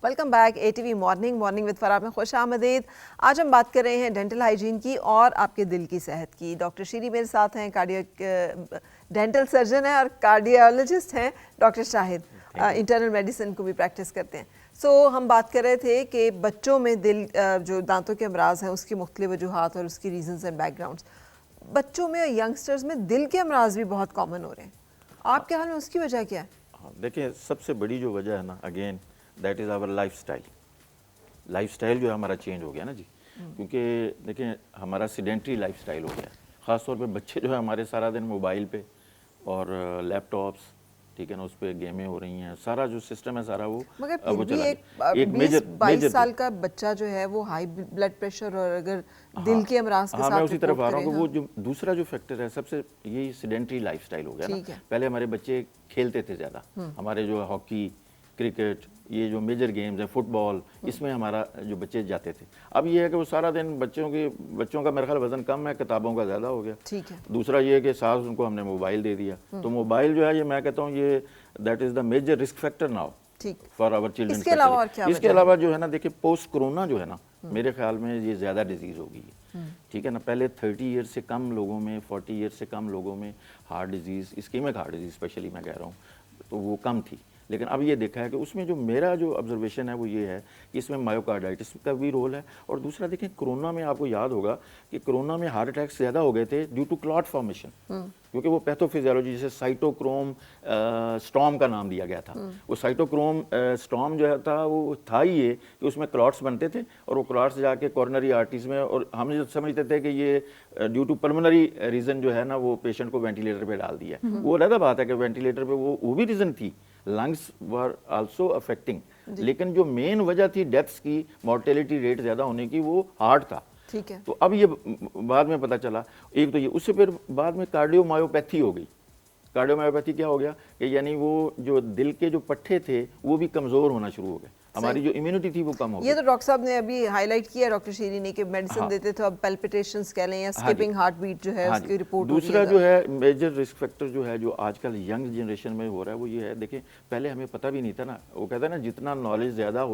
Welcome back A T V morning with فرا میں خوش آمدید. آج ہم بات کر رہے ہیں ڈینٹل ہائیجین کی اور آپ کے دل کی صحت کی. ڈاکٹر شیری میرے ساتھ ہیں, ڈینٹل سرجن ہیں اور کارڈیالوجسٹ ہیں. ڈاکٹر شاہد انٹرنل میڈیسن کو بھی پریکٹس کرتے ہیں. ہم بات کر رہے تھے کہ بچوں میں دل جو دانتوں کے امراض ہیں اس کی مختلف وجوہات اور اس کی ریزنز اینڈ بیک گراؤنڈس. بچوں میں اور ینگسٹرز میں دل کے امراض بھی بہت کامن ہو رہے ہیں. آپ کے حال میں اس کی وجہ کیا ہے؟ دیکھیں, سب سے بڑی جو وجہ ہے نا, again that is our life style. Life style جو ہے ہمارا چینج ہو گیا نا جی. کیونکہ دیکھیں ہمارا سیڈنٹری لائف اسٹائل ہو گیا. خاص طور پہ بچے جو ہے ہمارے سارا دن موبائل پہ اور لیپ ٹاپس, ٹھیک ہے نا, اس پہ گیمیں ہو رہی ہیں. سارا جو سسٹم ہے سارا وہ چلا ایک 20-22 سال کا بچہ جو ہے وہ ہائی بلڈ پریشر اور اگر دل کے امراض کے ساتھ میں اسی طرف آ رہا ہوں کہ وہ جو دوسرا جو فیکٹر ہے سب سے یہی سیڈنٹری لائف اسٹائل ہو گیا نا. پہلے ہمارے بچے کھیلتے تھے زیادہ, ہمارے جو ہاکی, کرکٹ, یہ جو میجر گیمز ہیں, فٹ بال, اس میں ہمارا جو بچے جاتے تھے. اب یہ ہے کہ وہ سارا دن بچوں کا میرے خیال وزن کم ہے, کتابوں کا زیادہ ہو گیا. دوسرا یہ ہے کہ ساتھ ان کو ہم نے موبائل دے دیا. تو موبائل جو ہے یہ میں کہتا ہوں یہ that is the major risk factor now for our children. اس کے علاوہ جو ہے نا, دیکھیں پوسٹ کرونا جو ہے نا, میرے خیال میں یہ زیادہ ڈیزیز ہو گئی ہے. ٹھیک ہے نا, پہلے 30 ایئر سے کم لوگوں میں, 40 ایئر سے کم لوگوں میں heart disease, ischemic heart disease especially میں کہہ رہا ہوں, تو وہ کم تھی. لیکن اب یہ دیکھا ہے کہ اس میں جو میرا جو آبزرویشن ہے وہ یہ ہے کہ اس میں مایوکارڈائٹس کا بھی رول ہے. اور دوسرا دیکھیں کرونا میں آپ کو یاد ہوگا کہ کرونا میں ہارٹ اٹیکس زیادہ ہو گئے تھے ڈیو ٹو کلاٹ فارمیشن, کیونکہ وہ پیتھوفیزیولوجی جسے سائٹوکروم اسٹارم کا نام دیا گیا تھا. وہ سائٹوکروم اسٹارم جو تھا وہ تھا ہی یہ کہ اس میں کلاٹس بنتے تھے اور وہ کلاٹس جا کے کورنری آرٹریز میں, اور ہم سمجھتے تھے کہ یہ ڈیو ٹو پلمنری ریزن جو ہے نا وہ پیشنٹ کو وینٹیلیٹر پہ ڈال دیا. وہ علیحدہ بات ہے کہ وینٹیلیٹر پہ وہ بھی ریزن تھی, لنگس ور آلسو افیکٹنگ, لیکن جو مین وجہ تھی ڈیتھس کی, مورٹیلٹی ریٹ زیادہ ہونے کی, وہ ہارٹ تھا. تو اب یہ بعد میں پتہ چلا, ایک تو یہ, اس سے پھر بعد میں کارڈیو مایوپیتھی ہو گئی. کارڈیو مایوپیتھی کیا ہو گیا کہ یعنی وہ جو دل کے جو پٹھے تھے وہ بھی کمزور ہونا شروع ہو گئے, ہماری جو امیونٹی تھی وہ کم ہو گئی. یہ تو ڈاکٹر صاحب نے ابھی ہائی لائٹ کیا ڈاکٹر شیری نے کہ میڈیسن دیتے تھے, اب پیلپٹیشنز کہہ لیں یا اسکپنگ ہارٹ بیٹ جو ہے اس کی رپورٹ. دوسرا جو ہے میجر رسک فیکٹر جو ہے جو آج کل ینگ جنریشن میں ہو رہا ہے وہ یہ ہے, دیکھیں پہلے ہمیں پتہ بھی نہیں تھا نا, وہ کہتے ہیں نا جتنا نالج زیادہ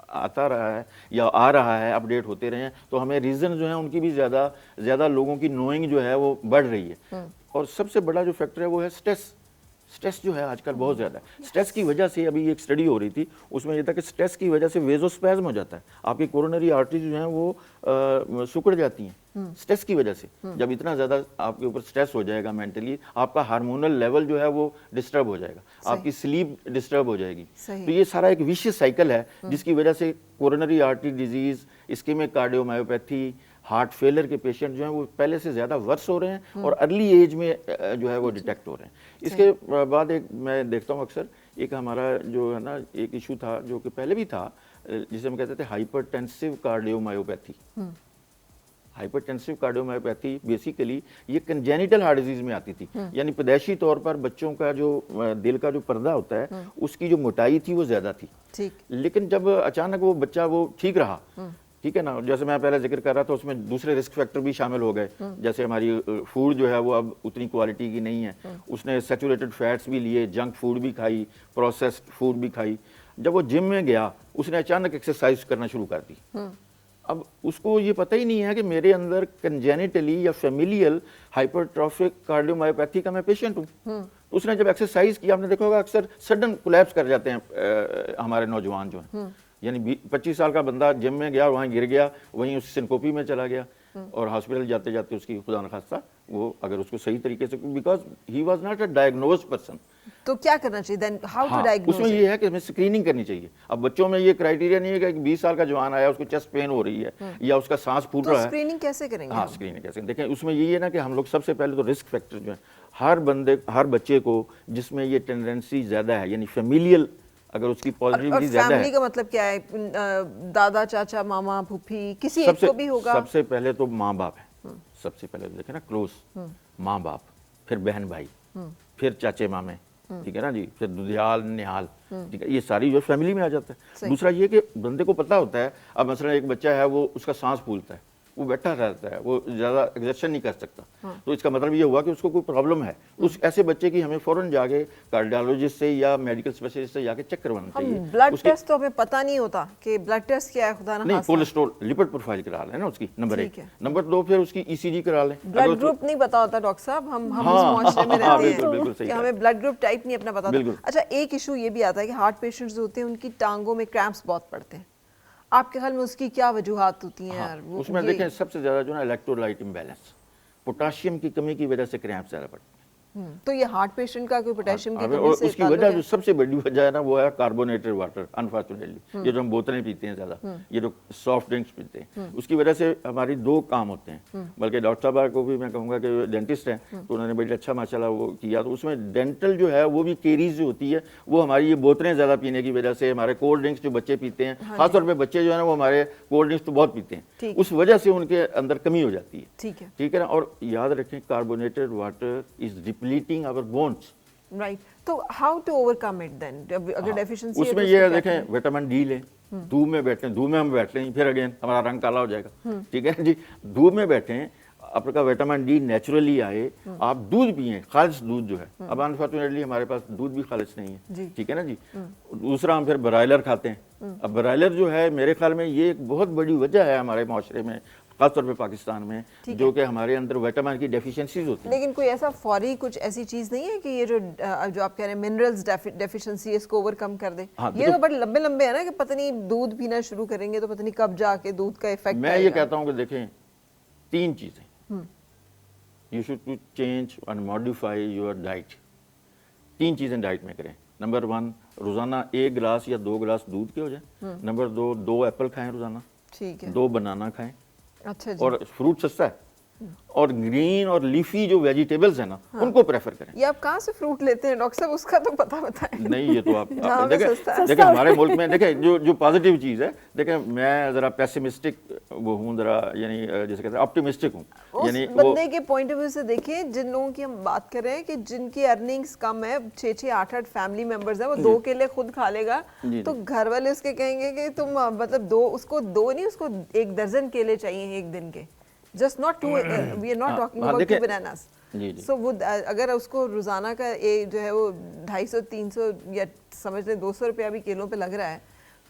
آتا رہا ہے یا آ رہا ہے, اپڈیٹ ہوتے رہے ہیں, تو ہمیں ریزن جو ہیں ان کی بھی زیادہ لوگوں کی نوئنگ جو ہے وہ بڑھ رہی ہے. اور سب سے بڑا جو فیکٹر ہے وہ ہے سٹریس جو ہے آج کل بہت زیادہ ہے. سٹریس کی وجہ سے ابھی ایک اسٹڈی ہو رہی تھی, اس میں یہ تھا کہ سٹریس کی وجہ سے ویزوسپیزم ہو جاتا ہے, آپ کی کورونری آرٹریز جو ہیں وہ سکڑ جاتی ہیں سٹریس کی وجہ سے. جب اتنا زیادہ آپ کے اوپر سٹریس ہو جائے گا مینٹلی, آپ کا ہارمونل لیول جو ہے وہ ڈسٹرب ہو جائے گا, آپ کی سلیپ ڈسٹرب ہو جائے گی. تو یہ سارا ایک ویشیس سائیکل ہے جس کی وجہ سے coronary artery disease, ischemic cardiomyopathy, heart failure کے پیشنٹ جو ہیں وہ پہلے سے زیادہ ورس ہو رہے ہیں اور ارلی ایج میں جو ہے وہ ڈیٹیکٹ ہو رہے ہیں. اس کے بعد ایک میں دیکھتا ہوں اکثر ایک ہمارا جو ہے نا ایک ایشو تھا جو کہ پہلے بھی تھا, جسے ہم کہتے تھے hypertensive cardiomyopathy. Hypertensive cardiomyopathy basically یہ کنجینیٹل ہارٹ ڈیزیز میں آتی تھی, یعنی پیدائشی طور پر بچوں کا جو دل کا جو پردہ ہوتا ہے اس کی جو موٹائی تھی وہ زیادہ تھی. لیکن جب اچانک وہ بچہ وہ ٹھیک رہا, ٹھیک ہے نا, جیسے میں پہلے ذکر کر رہا تھا, اس میں دوسرے رسک فیکٹر بھی شامل ہو گئے, جیسے ہماری فوڈ جو ہے وہ اب اتنی کوالٹی کی نہیں ہے, اس نے سیچوریٹڈ فیٹس بھی لیے, جنک فوڈ بھی کھائی, پروسیسڈ فوڈ بھی کھائی. جب وہ جم میں گیا اس نے اچانک ایکسرسائز کرنا شروع کر دی. اب اس کو یہ پتہ ہی نہیں ہے کہ میرے اندر کنجینیٹلی یا فیملیل ہائپرٹروفک کارڈیو مایوپیتھی کا میں پیشنٹ ہوں. اس نے جب ایکسرسائز کیا, آپ نے دیکھا ہوگا اکثر سڈن کولیپس کر جاتے ہیں ہمارے نوجوان جو ہیں, یعنی 25 سال کا بندہ جم میں گیا, وہاں گر گیا, وہیں اس سنکوپی میں چلا گیا, اور ہاسپٹل جاتے جاتے اس کی خدا نخواستہ وہ اگر اس کو صحیح طریقے سے, because he was not a diagnosed person. تو کیا کرنا چاہیے دین, ہاؤ ٹو ڈائگنوز؟ اس میں یہ ہے کہ ہمیں اسکریننگ کرنی چاہیے. اب بچوں میں یہ کرائیٹیریا نہیں ہے کہ 20 سال کا جوان آیا اس کو چیسٹ پین ہو رہی ہے یا اس کا سانس پھوٹ رہا ہے. اسکریننگ کیسے کریں گے؟ اسکریننگ کیسے دیکھیں, اس میں یہی ہے نا کہ ہم لوگ سب سے پہلے تو رسک فیکٹر جو ہے ہر بچے کو جس میں یہ ٹینڈنسی زیادہ ہے, یعنی فیملیل اگر اس کی پازیٹیوٹی زیادہ ہے. فیملی کا مطلب کیا ہے؟ دادا, چاچا, ماما, پھوپھی, کسی ایک کو بھی ہوگا. سب سے پہلے تو ماں باپ ہے, سب سے پہلے دیکھیں نا کلوز ماں باپ, پھر بہن بھائی, پھر چاچے مامے, ٹھیک ہے نا جی, پھر ددیال نہال, ٹھیک ہے, یہ ساری جو فیملی میں آ جاتا ہے. دوسرا یہ کہ بندے کو پتہ ہوتا ہے, اب مثلا ایک بچہ ہے وہ اس کا سانس پھولتا ہے, وہ بیٹھا رہتا ہے, وہ زیادہ ایگزرشن نہیں کر سکتا. تو اس کا مطلب یہ ہوا کہ اس کو کوئی پرابلم ہے. اس ایسے بچے کی ہمیں فوراً جا کے کارڈیالوجسٹ سے یا میڈیکل اسپیشلسٹ سے جا کے چیک کروانا چاہیے. بلڈ ٹیسٹ تو ہمیں پتہ نہیں ہوتا کہ بلڈ ٹیسٹ کیا ہے, خدا نہ نہیں, خاصہ کولیسٹرول لپڈ پروفائل کرا لیں نا اس کی, نمبر 1. نمبر 2 پھر اس کی ای سی جی کرا لیں. بلڈ گروپ نہیں پتا ہوتا ڈاکٹر صاحب, ہم اس معاشرے میں رہتے ہیں کہ ہمیں بلڈ گروپ ٹائپ نہیں اپنا پتا ہوتا. اچھا, ایک ایشو یہ بھی آتا ہے کہ ہارٹ پیشنٹس ہوتے ہیں ان کی ٹانگوں میں کریمپس بہت پڑتے ہیں, آپ کے خیال میں اس کی کیا وجوہات ہوتی ہیں؟ اس میں دیکھیں سب سے زیادہ جو ہے نا الیکٹرولائٹ امبیلنس, پوٹاشیم کی کمی کی وجہ سے کریمپس زیادہ پڑتے ہیں. تو یہ ہارٹ پیشنٹ کا کوئی پوٹاشیم کی کمی سے اس کی وجہ جو سب سے بڑی وجہ ہے نا وہ ہے کاربونیٹڈ واٹر. انفارچونیٹلی یہ جو ہم بوتلیں پیتے ہیں زیادہ, یہ جو سافٹ ڈرنکس پیتے ہیں, اس کی وجہ سے ہماری 2 کام ہوتے ہیں. بلکہ ڈاکٹر صاحب کو بھی میں کہوں گا کہ ڈینٹسٹ ہیں تو انہوں نے بڑی اچھا ماشاءاللہ وہ کیا. تو اس میں ڈینٹل جو ہے وہ بھی کیریز جو ہوتی ہے وہ ہماری یہ بوتلیں زیادہ پینے کی وجہ سے, ہمارے کولڈ ڈرنکس جو بچے پیتے ہیں, خاص طور پہ بچے جو ہے نا وہ ہمارے کولڈ ڈرنکس تو بہت پیتے ہیں, اس وجہ سے ان کے اندر کمی ہو جاتی ہے. ٹھیک ہے نا. اور یاد رکھیں carbonated water is depleting our bones. Right, تو how to overcome it then اگر ڈیفیشنسی اس میں یہ ہے دیکھیں وٹامن ڈی لیں, دھوپ میں بیٹھیں, دھوپ میں ہم بیٹھ لیں پھر اگین ہمارا رنگ کالا ہو جائے گا. ٹھیک ہے جی, دھوپ میں بیٹھیں, آپ کا وٹامن ڈی نیچرلی آئے, آپ دودھ پئیں, خالص دودھ جو ہے. اب انفارچونیٹلی ہمارے پاس دودھ بھی خالص نہیں ہے. ٹھیک ہے نا جی. دوسرا ہم پھر برائلر کھاتے ہیں. اب برائلر جو ہے میرے خیال میں یہ ایک بہت بڑی وجہ ہے ہمارے معاشرے میں, خاص طور پہ پاکستان میں, جو کہ ہمارے اندر وٹامن کی ڈیفیشنسیز ہوتی ہیں. لیکن کوئی ایسا فوری کچھ ایسی چیز نہیں ہے کہ یہ جو آپ کہہ رہے ہیں منرلز ڈیفیشنسی اس کو اوور کم کر دے؟ یہ تو بڑے لمبے لمبے ہیں نا کہ پتہ نہیں دودھ پینا شروع کریں گے تو پتہ نہیں کب جا کے دودھ کا ایفیکٹ. میں یہ کہتا ہوں کہ دیکھیں 3 چیزیں, you should to change and modify your diet. 3 چیزیں ڈائٹ میں کریں. نمبر 1, روزانہ 1 گلاس یا 2 گلاس دودھ کے ہو جائیں. نمبر 2, 2 ایپل کھائیں روزانہ. ٹھیک ہے. 2 بنانا کھائیں. اچھا جی. اور فروٹ سستا ہے, اور گرین اور لیفی جو ویجیٹیبلز ہیں نا ان کو پریفر کریں. یہ آپ کہاں سے فروٹ لیتے ہیں ڈاکٹر صاحب, اس کا تو پتہ بتائیں. نہیں, یہ تو آپ دیکھیں ہمارے ملک میں دیکھیں جو پازیٹیو چیز ہے, دیکھیں میں ذرا پیسمسٹک وہ ہوں, ذرا یعنی جیسے کہتے ہیں آپٹیمسٹک ہوں. یعنی بندے کے پوائنٹ آف ویو سے دیکھیں, جن لوگوں کی ہم بات کر رہے ہیں کہ جن کی ارننگز کم ہے, 6 8 فیملی ممبرز ہیں, وہ 2 کیلے خود کھا لے گا تو گھر والے اس کے کہیں گے کہ تم مطلب 2 اس کو 2 نہیں, اس کو 1 درجن کیلے چاہیے ایک دن کے. Just not 2, we are not talking about 2 bananas. So اگر اس کو روزانہ کا جو ہے وہ 250 300 یا سمجھ لیں 200 روپیہ بھی کلو پہ لگ رہا ہے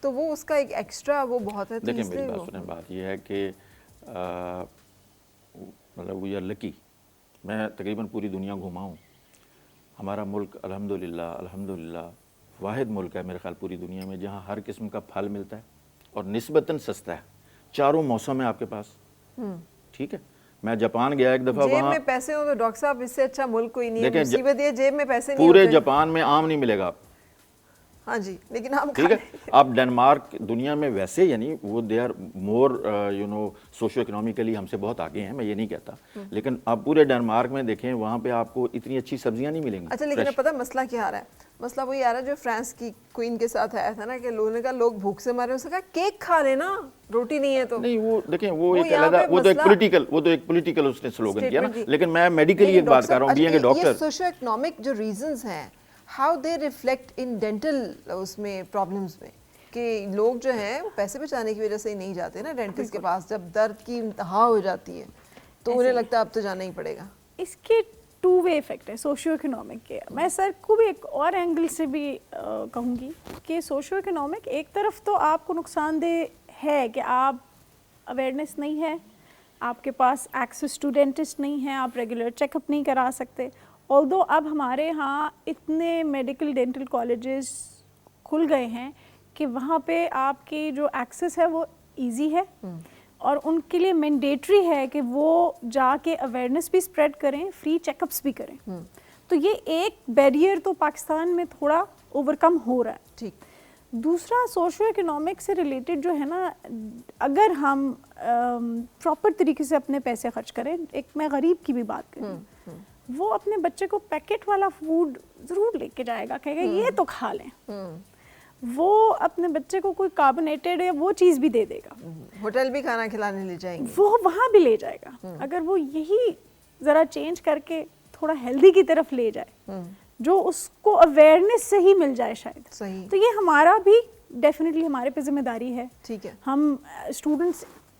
تو وہ اس کا ایک ایکسٹرا وہ بہت ہے. دیکھیں میری بات سنیں, بات یہ ہے کہ مطلب وی آر لکی. میں تقریباً پوری دنیا گھوما ہوں. ہمارا ملک الحمدللہ واحد ملک ہے میرے خیال پوری دنیا میں جہاں ہر قسم کا پھل ملتا ہے اور نسبتاً سستا ہے. 4 موسم ہے آپ کے پاس. ٹھیک ہے. میں جاپان گیا ایک دفعہ, جیب میں پیسے ہوں تو ڈاکٹر صاحب اس سے اچھا ملک کوئی نہیں ہے. مصیبت یہ جیب میں پیسے نہیں پورے جاپان میں آم نہیں ملے گا آپ. ہاں جی, لیکن آپ ٹھیک ہے. آپ ڈنمارک دنیا میں ویسے یعنی وہ they are more you know socio economically ہم سے بہت آگے ہیں, میں یہ نہیں کہتا, لیکن آپ پورے ڈنمارک میں دیکھیں وہاں پہ آپ کو اتنی اچھی سبزیاں نہیں ملیں گی. اچھا, لیکن اب پتہ مسئلہ کیا آ رہا ہے؟ مسئلہ وہی آ رہا ہے جو فرانس کی کوئین کے ساتھ آیا تھا نا کہ لوگوں نے کہا لوگ بھوک سے مارے, اس نے کہا کیک کھا لینا, روٹی نہیں ہے تو. نہیں وہ دیکھیں وہ ایک علیحدہ, وہ تو ایک پولیٹیکل اس نے سلوگن کیا نا, لیکن میں میڈیکلی ایک بات کر رہا ہوں بینگ اے ڈاکٹر. یہ سوشو اکنامک جو ریزنز ہیں how they reflect in dental اس میں پرابلمس میں, کہ لوگ جو ہیں وہ پیسے بچانے کی وجہ سے ہی نہیں جاتے نا ڈینٹسٹ کے پاس. جب درد کی انتہا ہو جاتی ہے تو انہیں لگتا ہے اب تو جانا ہی پڑے گا. اس کے 2 وے افیکٹ ہے سوشیو اکنامک کے. میں سر کو بھی ایک اور اینگل سے بھی کہوں گی کہ سوشیو اکنامک ایک طرف تو آپ کو نقصان دہ ہے کہ آپ اویئرنیس نہیں ہے, آپ کے پاس ایکسیس ٹو ڈینٹسٹ نہیں ہے, آپ ریگولر چیک اپ نہیں کرا سکتے. آلدو اب ہمارے ہاں اتنے میڈیکل ڈینٹل کالجز کھل گئے ہیں کہ وہاں پہ آپ کی جو ایکسیس ہے وہ ایزی ہے, اور ان کے لیے مینڈیٹری ہے کہ وہ جا کے اویئرنیس بھی اسپریڈ کریں, فری چیک اپس بھی کریں. تو یہ ایک بیریئر تو پاکستان میں تھوڑا اوور کم ہو رہا ہے. ٹھیک. دوسرا سوشو اکنامک سے ریلیٹڈ جو ہے نا, اگر ہم پراپر طریقے سے اپنے پیسے خرچ کریں, ایک میں غریب کی بھی بات کروں, وہ اپنے بچے کو پیکٹ والا فوڈ ضرور لے کے جائے گا, کہے گا یہ تو کھا لیں. وہ اپنے بچے کو کوئی کاربونیٹڈ یا وہ چیز بھی دے دے گا. ہوٹل بھی کھانا کھلانے لے جائیں گے, وہ وہاں بھی لے جائے گا. اگر وہ یہی ذرا چینج کر کے تھوڑا ہیلدی کی طرف لے جائے, جو اس کو اویئرنیس سے ہی مل جائے شاید. تو یہ ہمارا بھی ڈیفینیٹلی ہمارے پہ ذمہ داری ہے. ٹھیک ہے. ہم اسٹوڈنٹس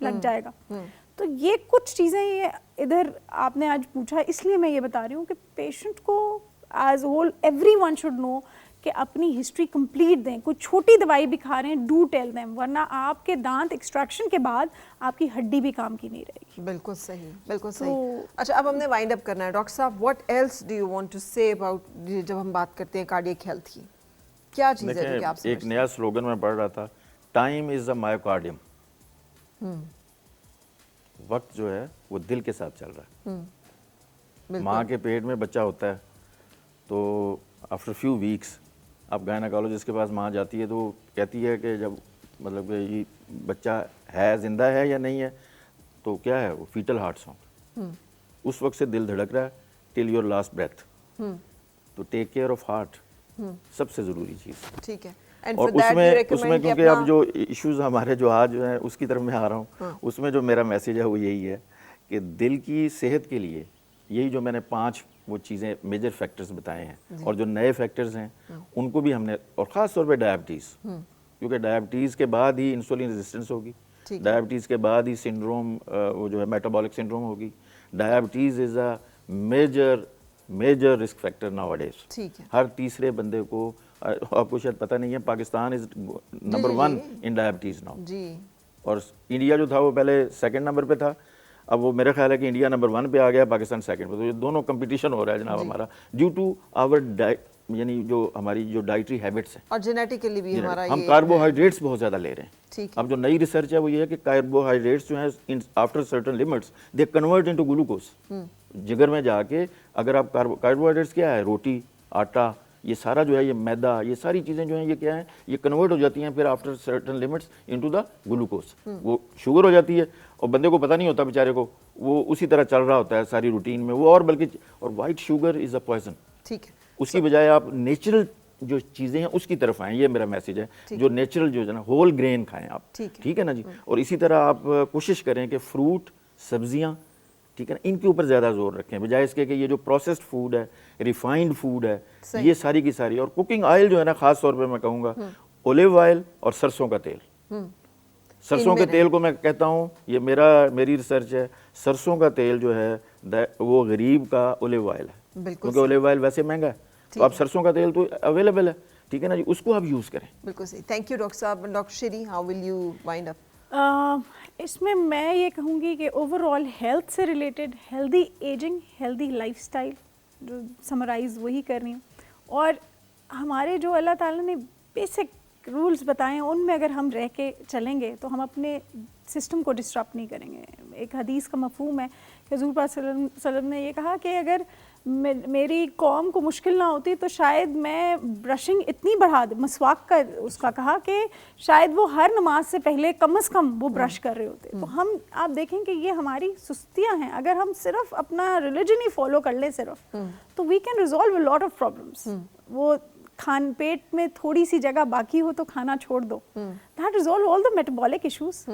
لگ جائے گا. تو یہ کچھ چیزیں یہ ادھر آپ نے آج پوچھا, اس لیے میں یہ بتا رہی ہوں کہ پیشنٹ کو as whole everyone should know کہ اپنی ہسٹری کمپلیٹ دیں. کوئی چھوٹی دوائی بھی کھا رہے ہیں, ڈو ٹیل دیم, ورنہ آپ کے دانت ایکسٹریکشن کے بعد آپ کی ہڈی بھی کام کی نہیں رہے گی. بالکل صحیح, بالکل صحیح. اچھا, اب ہم نے وائنڈ اپ کرنا ہے. ڈاکٹر صاحب, what else do you want to say about, جب ہم بات کرتے ہیں کارڈیک ہیلتھ کی, کیا چیز ہے جو کہ آپ ایک نیا سلوگن میں پڑھ رہا تھا, ٹائم از اے مائیوکارڈیم. وقت جو ہے وہ دل کے ساتھ چل رہا ہے. ماں کے پیٹ میں بچہ ہوتا ہے تو آفٹر فیو ویکس اب گائنیکالوجسٹ کے پاس ماں جاتی ہے تو کہتی ہے کہ جب مطلب کہ یہ بچہ ہے, زندہ ہے یا نہیں ہے, تو کیا ہے وہ فیٹل ہارٹ سانگ. اس وقت سے دل دھڑک رہا ہے ٹل یور لاسٹ بریتھ. تو ٹیک کیئر آف ہارٹ سب سے ضروری چیز. ٹھیک ہے. اور اس میں کیونکہ اب جو ایشوز ہمارے جو آج جو ہیں اس کی طرف میں آ رہا ہوں, اس میں جو میرا میسیج ہے وہ یہی ہے کہ دل کی صحت کے لیے یہی جو میں نے 5 وہ چیزیں میجر فیکٹرز بتائے ہیں, اور جو نئے فیکٹرز ہیں ان کو بھی ہم نے, اور خاص طور پہ ڈائبٹیز, کیونکہ ڈائبٹیز کے بعد ہی انسولین ریزسٹنس ہوگی, ڈائبٹیز کے بعد ہی سنڈروم وہ جو ہے میٹابولک سنڈروم ہوگی. Diabetes is a major risk factor nowadays. ہر تیسرے بندے کو, آپ کو شاید پتہ نہیں ہے, Pakistan is number 1 in diabetes now, اور انڈیا جو تھا وہ پہلے 2nd نمبر پہ تھا. اب وہ میرا خیال ہے کہ انڈیا نمبر 1 پہ آ گیا, پاکستان 2nd پہ. تو یہ دونوں کمپٹیشن ہو رہا ہے جناب ہمارا, ڈیو ٹو آور یعنی جو ہماری جو ڈائٹری ہیبٹس ہیں, اور جینیٹکلی بھی ہمارا ہم کاربوہائیڈریٹس بہت زیادہ لے رہے ہیں. اب جو نئی ریسرچ ہے وہ یہ ہے کہ کاربوہائیڈریٹس جو ہیں آفٹر سرٹن لمٹس دے کنورٹ انٹو گلوکوز. جگر میں جا کے اگر آپ کاربوہائیڈریٹس کیا ہے, روٹی, آٹا, یہ سارا جو ہے, یہ میدا, یہ ساری چیزیں جو ہیں یہ کیا ہیں, یہ کنورٹ ہو جاتی ہیں پھر after certain limits into the glucose. وہ شوگر ہو جاتی ہے اور بندے کو پتہ نہیں ہوتا بیچارے کو, وہ اسی طرح چل رہا ہوتا ہے ساری روٹین میں وہ. اور بلکہ اور white sugar is a poison. ٹھیک ہے, اس کی بجائے آپ نیچرل جو چیزیں ہیں اس کی طرف آئیں, یہ میرا میسیج ہے. جو نیچرل جو ہے نا, ہول گرین کھائیں آپ, ٹھیک ہے نا جی. اور اسی طرح آپ کوشش کریں کہ فروٹ, سبزیاں, ٹھیک ہے نا, ان کے اوپر زیادہ زور رکھیں بجائے اس کے کہ یہ جو پروسیسڈ فوڈ ہے, ریفائنڈ فوڈ ہے, یہ ساری کی ساری. اور کوکنگ آئل جو ہے نا, خاص طور پہ میں کہوں گا اولیو آئل اور سرسوں کا تیل. سرسوں کے تیل کو میں کہتا ہوں, یہ میری ریسرچ ہے, سرسوں کا تیل جو ہے وہ غریب کا اولیو آئل ہے, کیونکہ اولیو آئل ویسے مہنگا ہے. تو اب سرسوں کا تیل تو اویلیبل ہے, ٹھیک ہے نا جی, اس کو آپ یوز کریں. بالکل صحیح. تھینک یو ڈاکٹر صاحب. Doctor Sheri, how will you wind up? اس میں یہ کہوں گی کہ اوور آل ہیلتھ سے related healthy ageing, healthy life style جو سمرائز وہی کر رہی ہوں. اور ہمارے جو اللہ تعالیٰ نے بیسک رولز بتائے ہیں ان میں اگر ہم رہ کے چلیں گے تو ہم اپنے سسٹم کو ڈسٹرپ نہیں کریں گے. ایک حدیث کا مفہوم ہے کہ حضور پاک صلی اللہ علیہ وسلم نے یہ کہا کہ اگر میری قوم کو مشکل نہ ہوتی تو شاید میں برشنگ اتنی بڑھا دوں, مسواک کا اس کا کہا کہ شاید وہ ہر نماز سے پہلے کم از کم وہ برش کر رہے ہوتے. تو ہم آپ دیکھیں کہ یہ ہماری سستیاں ہیں. اگر ہم صرف اپنا ریلیجن ہی فالو کر لیں صرف, تو we can resolve a lot of problems. وہ پیٹ میں تھوڑی سی جگہ باقی ہو تو کھانا چھوڑ دو, that resolve all the metabolic issues.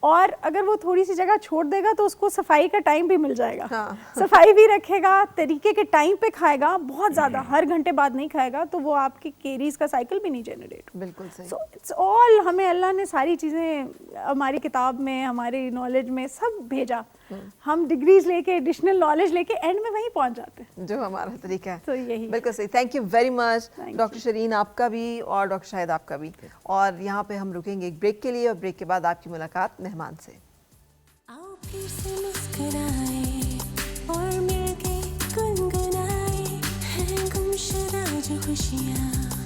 اور اگر وہ تھوڑی سی جگہ چھوڑ دے گا تو اس کو صفائی کا ٹائم بھی مل جائے گا, صفائی بھی رکھے گا, طریقے کے ٹائم پہ کھائے گا, بہت زیادہ ہر گھنٹے بعد نہیں کھائے گا تو وہ آپ کی کیریز کا سائیکل بھی نہیں جنریٹ. بالکل صحیح. سو اٹس آل, ہمیں اللہ نے ساری چیزیں ہماری کتاب میں, ہماری نالج میں سب بھیجا. ہم ڈگریز لے کے, ایڈیشنل نالج لے کے اینڈ میں وہیں پہنچ جاتے ہیں جو ہمارا طریقہ ہے. تو یہی بالکل صحیح. Thank you very much doctor Shireen, آپ کا بھی اور ڈاکٹر شاہد آپ کا بھی. اور یہاں پہ ہم رکیں گے ایک بریک کے لیے, اور بریک کے بعد آپ کی ملاقات مہمان سے. آؤ پھر سے مسکرائیں اور مل کے گنگنائیں, ہیں گمشدہ جو خوشیاں.